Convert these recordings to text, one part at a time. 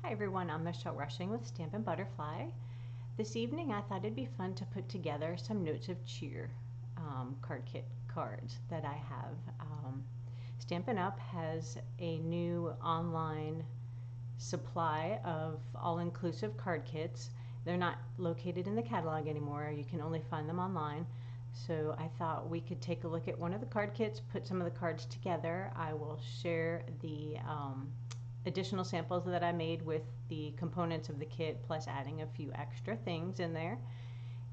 Hi everyone, I'm Michelle Rushing with Stampin' Butterfly. This evening I thought it'd be fun to put together some Notes of Cheer card kit cards that I have. Stampin' Up! Has a new online supply of all-inclusive card kits. They're not located in the catalog anymore. You can only find them online. So I thought we could take a look at one of the card kits, put some of the cards together. I will share the additional samples that I made with the components of the kit, plus adding a few extra things in there.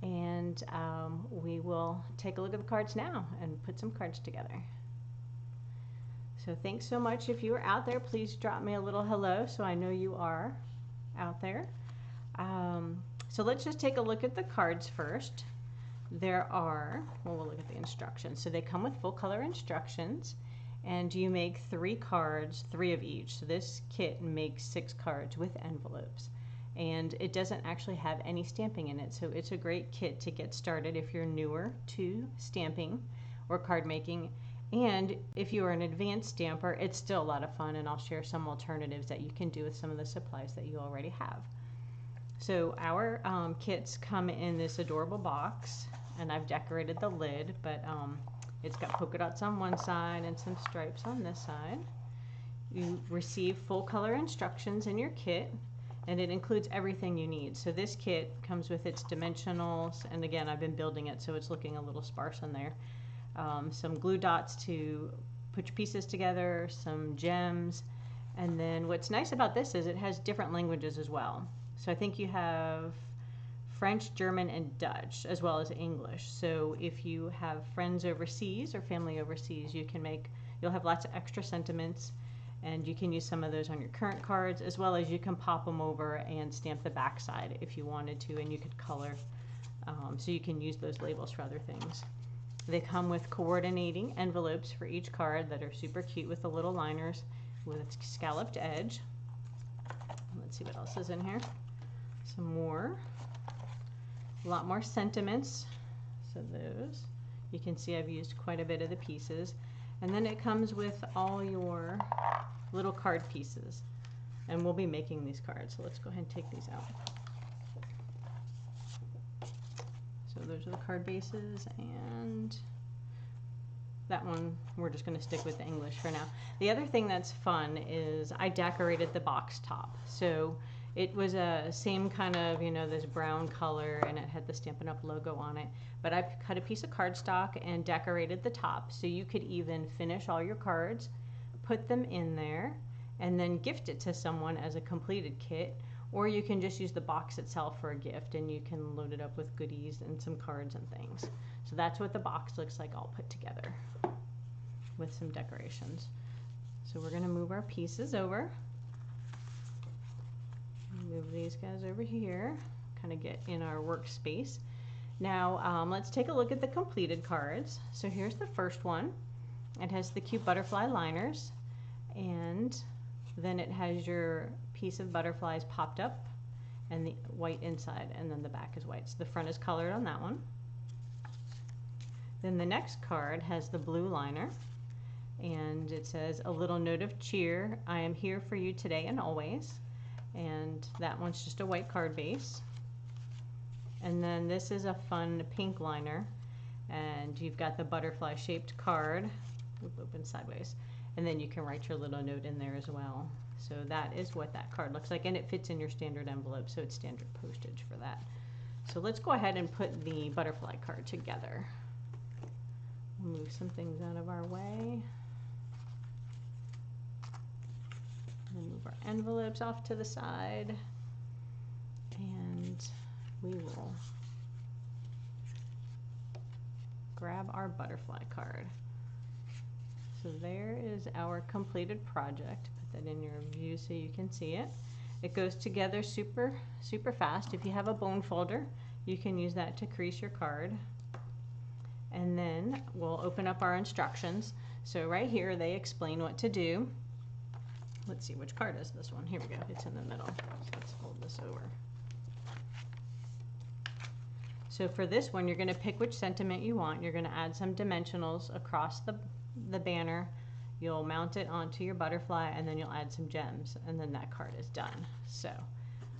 And we will take a look at the cards now and put some cards together. So thanks so much. If you are out there, please drop me a little hello so I know you are out there. So let's just take a look at the cards first. There are, well, we'll look at the instructions. So they come with full color instructions, and you make 3 cards, 3 of each. So this kit makes 6 cards with envelopes, and it doesn't actually have any stamping in it. So it's a great kit to get started if you're newer to stamping or card making. And if you are an advanced stamper, it's still a lot of fun, and I'll share some alternatives that you can do with some of the supplies that you already have. So our kits come in this adorable box, and I've decorated the lid, but it's got polka dots on one side and some stripes on this side. You receive full color instructions in your kit, and it includes everything you need. So this kit comes with its dimensionals, and again, I've been building it, so it's looking a little sparse in there. Some glue dots to put your pieces together, some gems, and then what's nice about this is it has different languages as well. So I think you have French, German, and Dutch, as well as English. So if you have friends overseas or family overseas, you'll have lots of extra sentiments, and you can use some of those on your current cards, as well as you can pop them over and stamp the back side if you wanted to, and you could color, so you can use those labels for other things. They come with coordinating envelopes for each card that are super cute with the little liners with a scalloped edge. Let's see what else is in here. Some more. A lot more sentiments. So those. You can see I've used quite a bit of the pieces. And then it comes with all your little card pieces. And we'll be making these cards. So let's go ahead and take these out. So those are the card bases, and that one we're just going to stick with the English for now. The other thing that's fun is I decorated the box top. So it was a same kind of, this brown color, and it had the Stampin' Up! Logo on it. But I cut a piece of cardstock and decorated the top. So you could even finish all your cards, put them in there, and then gift it to someone as a completed kit. Or you can just use the box itself for a gift, and you can load it up with goodies and some cards and things. So that's what the box looks like all put together with some decorations. So we're going to move our pieces over. Move these guys over here, kind of get in our workspace. Now let's take a look at the completed cards. So here's the first one. It has the cute butterfly liners, and then it has your piece of butterflies popped up and the white inside, and then the back is white. So the front is colored on that one. Then the next card has the blue liner, and it says, "A little note of cheer. I am here for you today and always." And that one's just a white card base. And then this is a fun pink liner, and you've got the butterfly shaped card. Open sideways, and then you can write your little note in there as well. So that is what that card looks like, and it fits in your standard envelope, so it's standard postage for that. So let's go ahead and put the butterfly card together. Move some things out of our way. And move our envelopes off to the side, and we will grab our butterfly card. So there is our completed project. Put that in your view so you can see it. It goes together super fast. If you have a bone folder, you can use that to crease your card. And then we'll open up our instructions. So right here they explain what to do. Let's see, which card is this one? Here we go. It's in the middle. So let's fold this over. So for this one, you're going to pick which sentiment you want. You're going to add some dimensionals across the banner. You'll mount it onto your butterfly and then you'll add some gems and then that card is done. So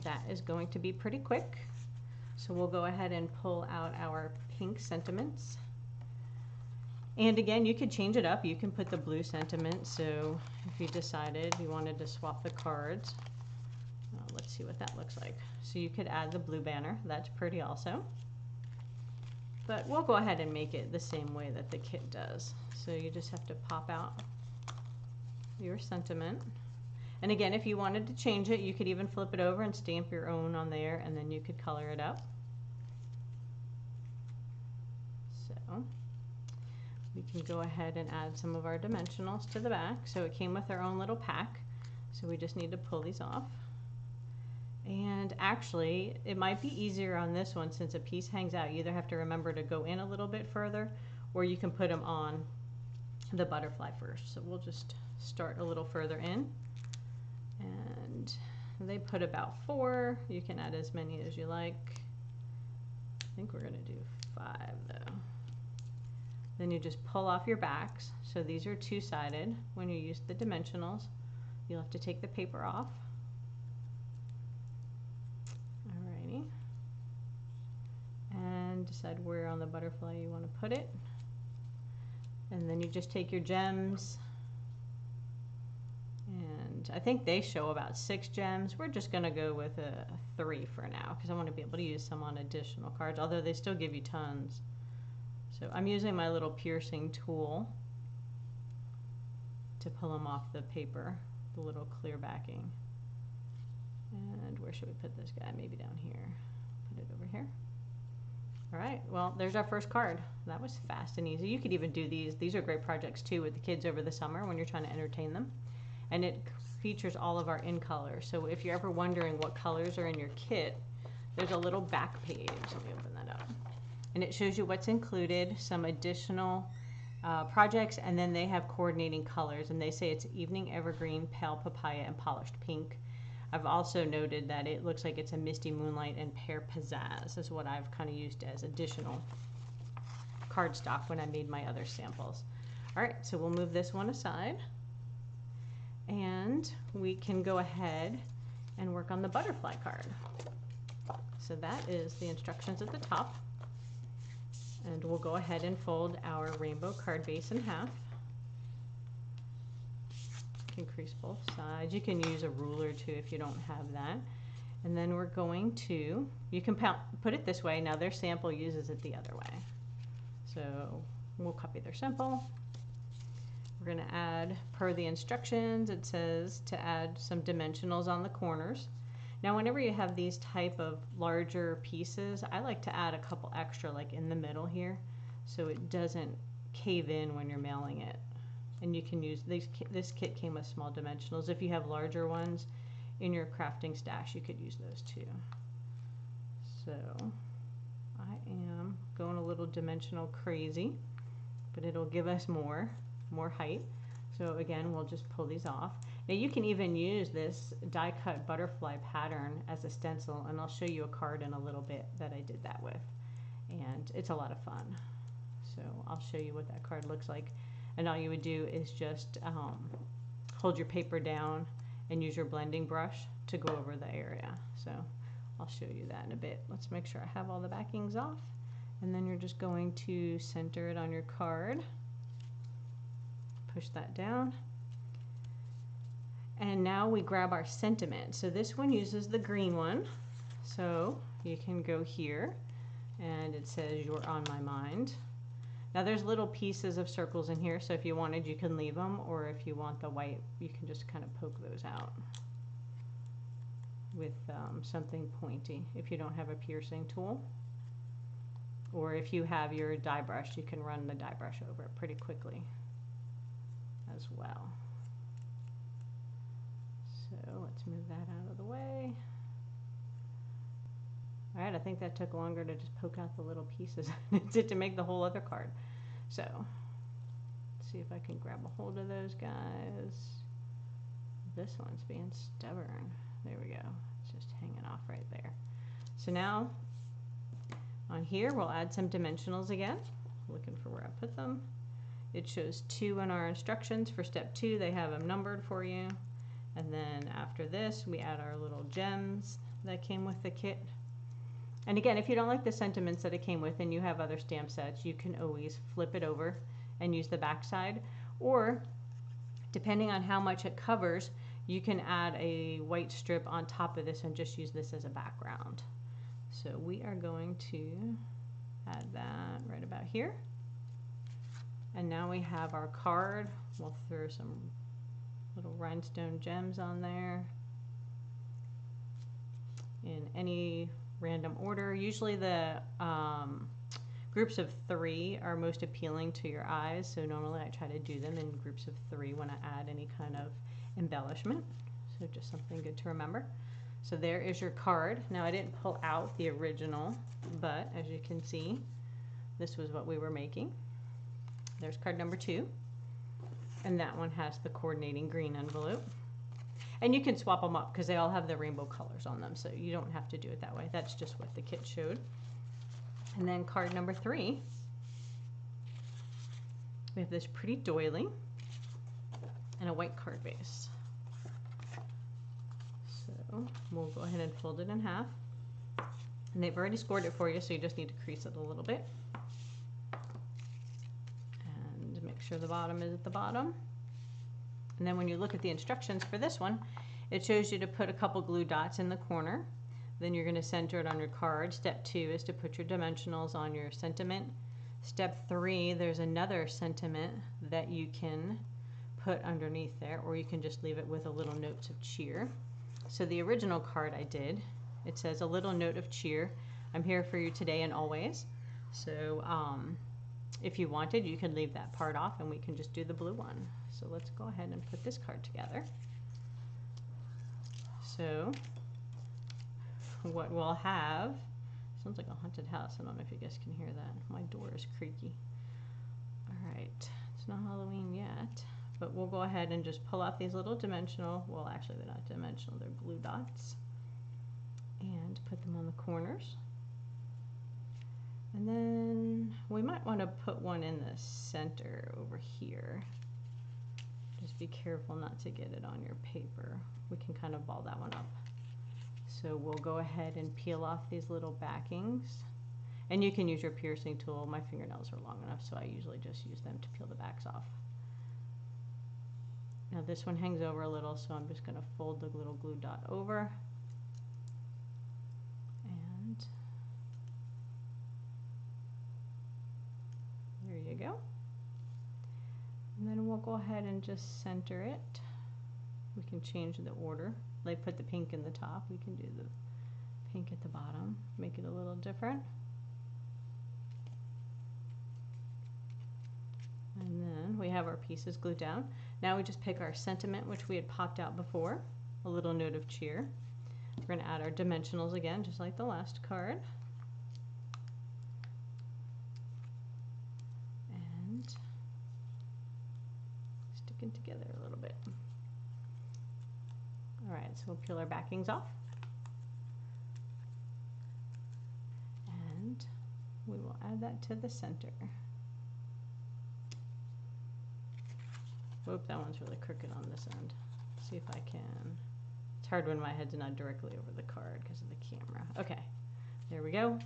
that is going to be pretty quick. So we'll go ahead and pull out our pink sentiments. And again, you could change it up. You can put the blue sentiment. So if you decided you wanted to swap the cards, let's see what that looks like. So you could add the blue banner. That's pretty also. But we'll go ahead and make it the same way that the kit does. So you just have to pop out your sentiment. And again, if you wanted to change it, you could even flip it over and stamp your own on there, and then you could color it up. So we can go ahead and add some of our dimensionals to the back. So it came with our own little pack. So we just need to pull these off. And actually, it might be easier on this one since a piece hangs out. You either have to remember to go in a little bit further, or you can put them on the butterfly first. So we'll just start a little further in. And they put about 4. You can add as many as you like. I think we're going to do 5 though. Then you just pull off your backs. So these are two-sided. When you use the dimensionals, you'll have to take the paper off. And decide where on the butterfly you want to put it. And then you just take your gems, and I think they show about 6 gems. We're just going to go with a 3 for now because I want to be able to use some on additional cards, although they still give you tons. So I'm using my little piercing tool to pull them off the paper, the little clear backing. And where should we put this guy? Maybe down here. Put it over here. All right, well, there's our first card. That was fast and easy. You could even do these. These are great projects too with the kids over the summer when you're trying to entertain them. And it features all of our in colors. So if you're ever wondering what colors are in your kit, there's a little back page. Let me open that up. And it shows you what's included, some additional projects, and then they have coordinating colors. And they say it's Evening Evergreen, Pale Papaya, and Polished Pink. I've also noted that it looks like it's a Misty Moonlight and Pear Pizzazz is what I've kind of used as additional cardstock when I made my other samples. All right, so we'll move this one aside and we can go ahead and work on the butterfly card. So that is the instructions at the top. And we'll go ahead and fold our rainbow card base in half. Crease both sides. You can use a ruler too if you don't have that. And then we're going to, you can put it this way. Now their sample uses it the other way. So we'll copy their sample. We're going to add, per the instructions, it says to add some dimensionals on the corners. Now whenever you have these type of larger pieces, I like to add a couple extra like in the middle here so it doesn't cave in when you're mailing it. And you can use these. This kit came with small dimensionals. If you have larger ones in your crafting stash, you could use those too. So I am going a little dimensional crazy, but it'll give us more height. So again, we'll just pull these off. Now you can even use this die cut butterfly pattern as a stencil, and I'll show you a card in a little bit that I did that with. And it's a lot of fun. So I'll show you what that card looks like. And all you would do is just hold your paper down and use your blending brush to go over the area. So I'll show you that in a bit. Let's make sure I have all the backings off. And then you're just going to center it on your card. Push that down. And now we grab our sentiment. So this one uses the green one. So you can go here and it says "You're on my mind." Now there's little pieces of circles in here, so if you wanted you can leave them, or if you want the white you can just kind of poke those out with something pointy if you don't have a piercing tool. Or if you have your die brush, you can run the die brush over it pretty quickly as well. So let's move that out of the way. All right, I think that took longer to just poke out the little pieces than it did to make the whole other card. So let's see if I can grab a hold of those guys. This one's being stubborn. There we go. It's just hanging off right there. So now on here, we'll add some dimensionals again. Looking for where I put them. It shows 2 in our instructions. For step 2, they have them numbered for you. And then after this, we add our little gems that came with the kit. And again, if you don't like the sentiments that it came with and you have other stamp sets, you can always flip it over and use the back side. Or, depending on how much it covers, you can add a white strip on top of this and just use this as a background. So we are going to add that right about here. And now we have our card. We'll throw some little rhinestone gems on there in any random order. Usually the groups of 3 are most appealing to your eyes, so normally I try to do them in groups of 3 when I add any kind of embellishment. So just something good to remember. So there is your card. Now I didn't pull out the original, but as you can see, this was what we were making. There's card number 2. And that one has the coordinating green envelope. And you can swap them up because they all have the rainbow colors on them, so you don't have to do it that way. That's just what the kit showed. And then card number 3, we have this pretty doily and a white card base. So we'll go ahead and fold it in half. And they've already scored it for you, so you just need to crease it a little bit. And make sure the bottom is at the bottom. And then when you look at the instructions for this one, it shows you to put a couple glue dots in the corner. Then you're going to center it on your card. Step 2 is to put your dimensionals on your sentiment. Step 3, there's another sentiment that you can put underneath there, or you can just leave it with a little notes of cheer. So the original card I did, it says a little note of cheer. I'm here for you today and always. So if you wanted, you could leave that part off and we can just do the blue one. So let's go ahead and put this card together. So what we'll have, sounds like a haunted house. I don't know if you guys can hear that. My door is creaky. All right, it's not Halloween yet, but we'll go ahead and just pull out these little dimensional, well actually they're not dimensional, they're glue dots, and put them on the corners. And then we might want to put one in the center over here. Just be careful not to get it on your paper. We can kind of ball that one up. So we'll go ahead and peel off these little backings. And you can use your piercing tool. My fingernails are long enough, so I usually just use them to peel the backs off. Now this one hangs over a little, so I'm just going to fold the little glue dot over. And there you go. And then we'll go ahead and just center it. We can change the order. They put the pink in the top. We can do the pink at the bottom, make it a little different. And then we have our pieces glued down. Now we just pick our sentiment, which we had popped out before, a little note of cheer. We're going to add our dimensionals again, just like the last card. And sticking together a little bit. All right, so we'll peel our backings off. And we will add that to the center. Whoop, that one's really crooked on this end. Let's see if I can. It's hard when my head's not directly over the card because of the camera. Okay, there we go.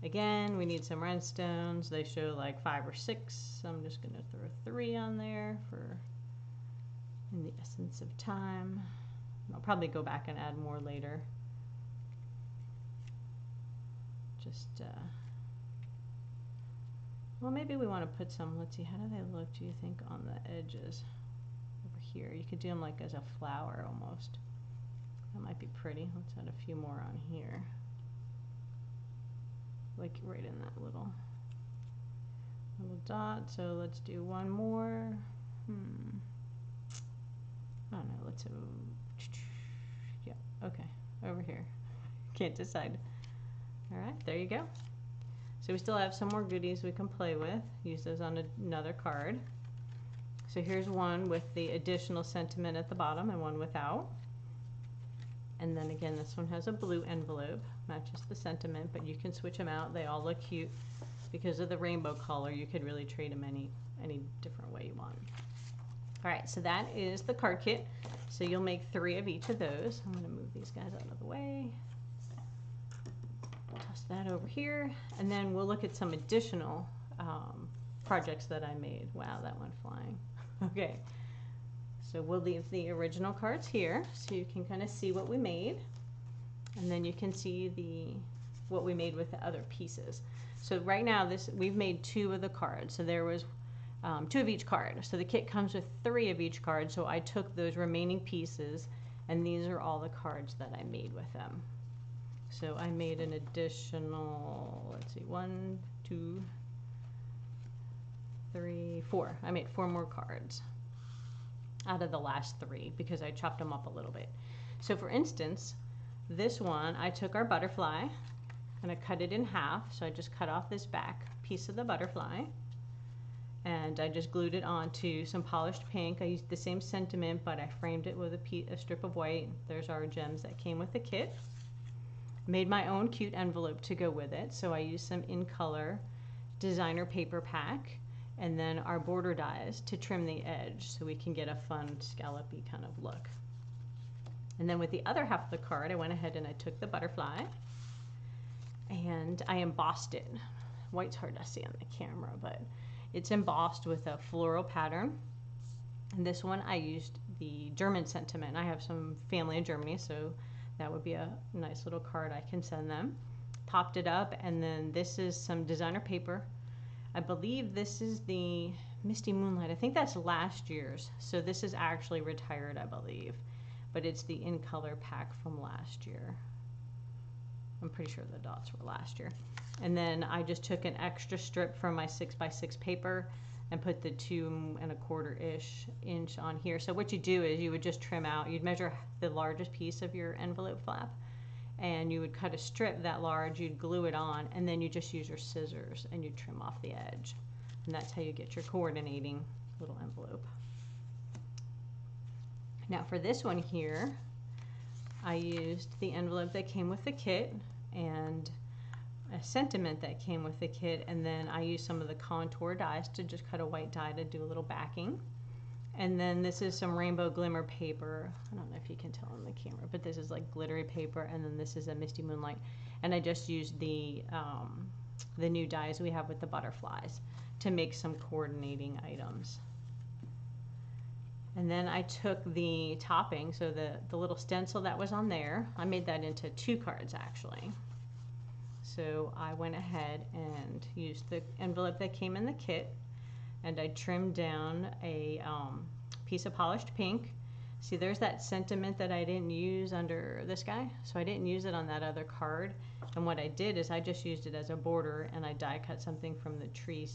Again, we need some rhinestones. They show like 5 or 6. So I'm just going to throw 3 on there for in the essence of time. I'll probably go back and add more later. Just, well, maybe we want to put some, let's see, how do they look, do you think, on the edges over here? You could do them like as a flower almost. That might be pretty. Let's add a few more on here. Like right in that little dot. So let's do one more. I don't know, let's yeah, okay, over here. Can't decide. All right, there you go. So we still have some more goodies we can play with. Use those on another card. So here's one with the additional sentiment at the bottom and one without. And then again, this one has a blue envelope, matches the sentiment, but you can switch them out. They all look cute because of the rainbow color. You could really treat them any different way you want. All right, so that is the card kit. So you'll make 3 of each of those. I'm going to move these guys out of the way. Toss that over here, and then we'll look at some additional projects that I made. Wow, that went flying. Okay, so we'll leave the original cards here so you can kind of see what we made, and then you can see what we made with the other pieces. So right now we've made 2 of the cards. So there was 2 of each card. So the kit comes with 3 of each card. So I took those remaining pieces, and these are all the cards that I made with them. So I made an additional, let's see, 1, 2, 3, 4. I made 4 more cards out of the last 3 because I chopped them up a little bit. So for instance, this one, I took our butterfly and I cut it in half. So I just cut off this back piece of the butterfly, and I just glued it onto some polished pink. I used the same sentiment, but I framed it with a strip of white. There's our gems that came with the kit. Made my own cute envelope to go with it. So I used some in color designer paper pack, and then our border dies to trim the edge so we can get a fun scallopy kind of look. And then with the other half of the card, I went ahead and I took the butterfly and I embossed it. White's hard to see on the camera, but it's embossed with a floral pattern. And this one I used the German sentiment. I have some family in Germany, so that would be a nice little card I can send them. Popped it up, and then this is some designer paper. I believe this is the Misty Moonlight. I think that's last year's. So this is actually retired, I believe. But it's the in color pack from last year. I'm pretty sure the dots were last year. And then I just took an extra strip from my 6x6 paper and put the 2 1/4-ish inch on here. So what you do is you would just trim out, you'd measure the largest piece of your envelope flap, and you would cut a strip that large, you'd glue it on, and then you just use your scissors and you trim off the edge. And that's how you get your coordinating little envelope. Now for this one here, I used the envelope that came with the kit and a sentiment that came with the kit, and then I used some of the contour dies to just cut a white die to do a little backing. And then this is some rainbow glimmer paper. I don't know if you can tell on the camera, but this is like glittery paper, and then this is a Misty Moonlight. And I just used the new dies we have with the butterflies to make some coordinating items. And then I took the topping, so the little stencil that was on there, I made that into 2 cards actually. So I went ahead and used the envelope that came in the kit, and I trimmed down a piece of polished pink. See, there's that sentiment that I didn't use under this guy, so I didn't use it on that other card. And what I did is I just used it as a border, and I die cut something from the tree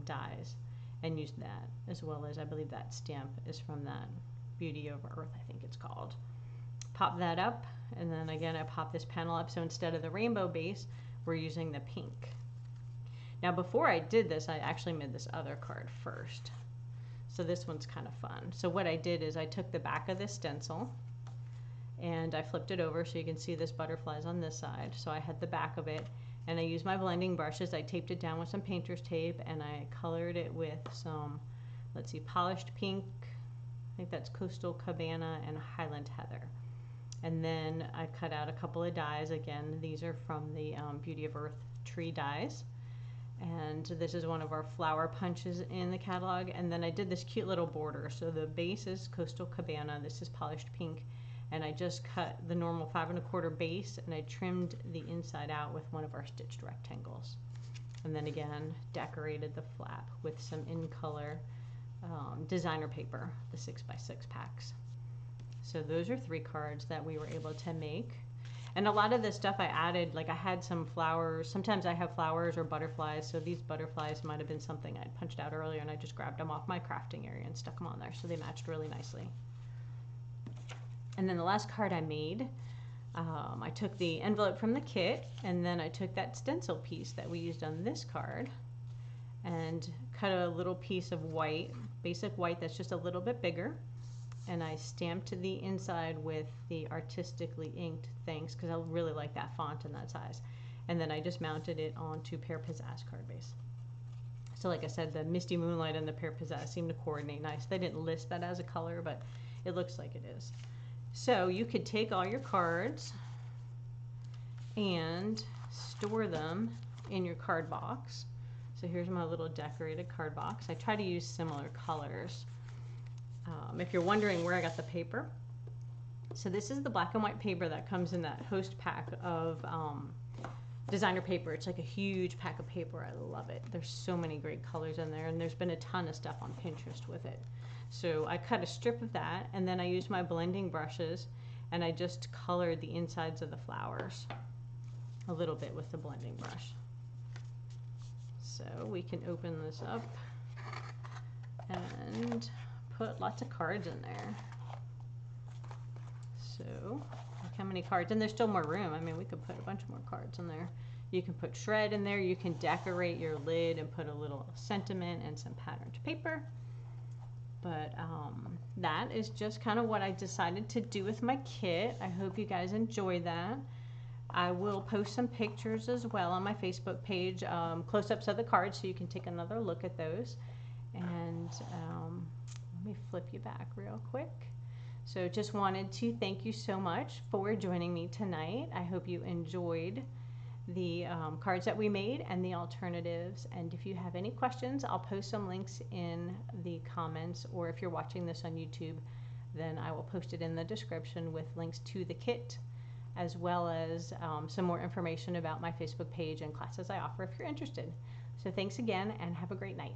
dies and used that, as well as I believe that stamp is from that Beauty Over Earth, I think it's called. Pop that up, and then again I pop this panel up, so instead of the rainbow base, we're using the pink. Now before I did this, I actually made this other card first. So this one's kind of fun. So what I did is I took the back of this stencil and I flipped it over so you can see this butterfly's on this side. So I had the back of it, and I used my blending brushes. I taped it down with some painter's tape, and I colored it with some, let's see, polished pink. I think that's Coastal Cabana and Highland Heather. And then I cut out a couple of dies. Again, these are from the Beauty of Earth tree dies. And this is one of our flower punches in the catalog. And then I did this cute little border. So the base is Coastal Cabana. This is polished pink. And I just cut the normal 5 1/4 base, and I trimmed the inside out with one of our stitched rectangles. And then again, decorated the flap with some in color designer paper, the 6x6 packs. So those are 3 cards that we were able to make. And a lot of the stuff I added, like I had some flowers. Sometimes I have flowers or butterflies. So these butterflies might have been something I'd punched out earlier, and I just grabbed them off my crafting area and stuck them on there. So they matched really nicely. And then the last card I made, I took the envelope from the kit, and then I took that stencil piece that we used on this card and cut a little piece of white, basic white that's just a little bit bigger. And I stamped the inside with the artistically inked things because I really like that font and that size. and then I just mounted it onto Pear Pizzazz card base. So like I said, the Misty Moonlight and the Pear Pizzazz seem to coordinate nice. They didn't list that as a color, but it looks like it is. So you could take all your cards and store them in your card box. So here's my little decorated card box. I try to use similar colors. If you're wondering where I got the paper, so this is the black and white paper that comes in that host pack of designer paper. It's like a huge pack of paper. I love it. There's so many great colors in there, and there's been a ton of stuff on Pinterest with it. So I cut a strip of that, and then I used my blending brushes, and I just colored the insides of the flowers a little bit with the blending brush. So we can open this up and put lots of cards in there. So look how many cards, and there's still more room. I mean, we could put a bunch more cards in there. You can put shred in there. You can decorate your lid and put a little sentiment and some patterned paper. But that is just kind of what I decided to do with my kit. I hope you guys enjoyed that. I will post some pictures as well on my Facebook page, close-ups of the cards, so you can take another look at those. And let me flip you back real quick. So just wanted to thank you so much for joining me tonight. I hope you enjoyed the cards that we made and the alternatives. And if you have any questions, I'll post some links in the comments, or if you're watching this on YouTube, then I will post it in the description with links to the kit, as well as some more information about my Facebook page and classes I offer if you're interested. So thanks again, and have a great night.